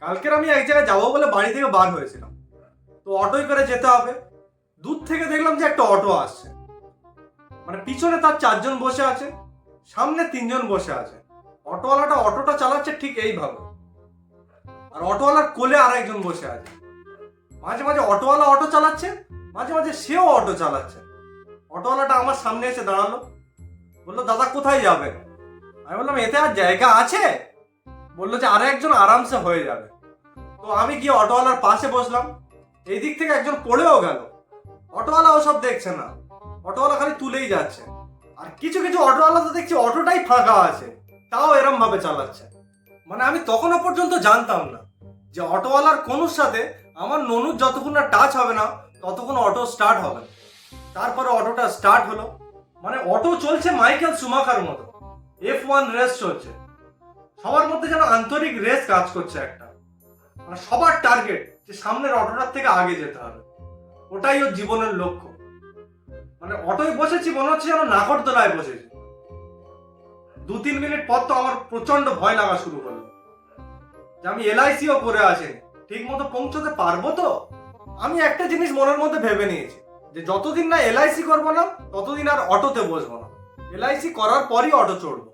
কালকের আমি এক জায়গায় যাবো বলে বাড়ি থেকে বার হয়েছিলাম। তো অটোয় করে যেতে হবে। দূর থেকে দেখলাম যে একটা অটো আসছে, মানে পিছনে তার 4 জন বসে আছে, সামনে 3 জন বসে আছে। অটোওয়ালাটা অটোটা চালাচ্ছে ঠিক এইভাবে, আর অটোওয়ালার কোলে আর একজন বসে আছে। মাঝে মাঝে অটোওয়ালা অটো চালাচ্ছে, মাঝে মাঝে সেও অটো চালাচ্ছে। অটোওয়ালাটা আমার সামনে এসে দাঁড়ালো, বললো দাদা কোথায় যাবেন? আমি বললাম এতে আর জায়গা আছে? বললো যে আরে একজন আরামসে হয়ে যাবে। তো আমি গিয়ে অটোওয়ালার পাশে বসলাম। এই দিক থেকে একজন পড়েও গেল। অটোওয়ালা ওসব দেখছে না, অটোওয়ালা খালি তুলেই যাচ্ছে। আর কিছু কিছু অটোওয়ালা তো দেখছি অটোটাই ফাঁকা আছে, তাও এরম ভাবে চালাচ্ছে। মানে আমি তখনও পর্যন্ত জানতাম না যে অটোওয়ালার কোনোর সাথে আমার ননুর যতক্ষণ না টাচ হবে না ততক্ষণ অটো স্টার্ট হবে না। তারপরে অটোটা স্টার্ট হলো, মানে অটো চলছে মাইকেল সুমাখার মতো, F1 রেস চলছে। সবার মধ্যে যেন আন্তরিক রেস কাজ করছে একটা, মানে সবার টার্গেট যে সামনের অটোটার থেকে আগে যেতে হবে, ওটাই ওর জীবনের লক্ষ্য। মানে অটোয় বসেছি মনে হচ্ছে যেন নাগরদোলায় বসেছি। 2-3 মিনিট পর তো আমার প্রচন্ড ভয় লাগা শুরু করলো যে আমি LIC-ও করে আসিনি, ঠিক মতো পৌঁছতে পারবো তো। আমি একটা জিনিস মনের মধ্যে ভেবে নিয়েছি যে যতদিন না LIC করবো না ততদিন আর অটোতে বসবো না, LIC করার পরই অটো চড়বো।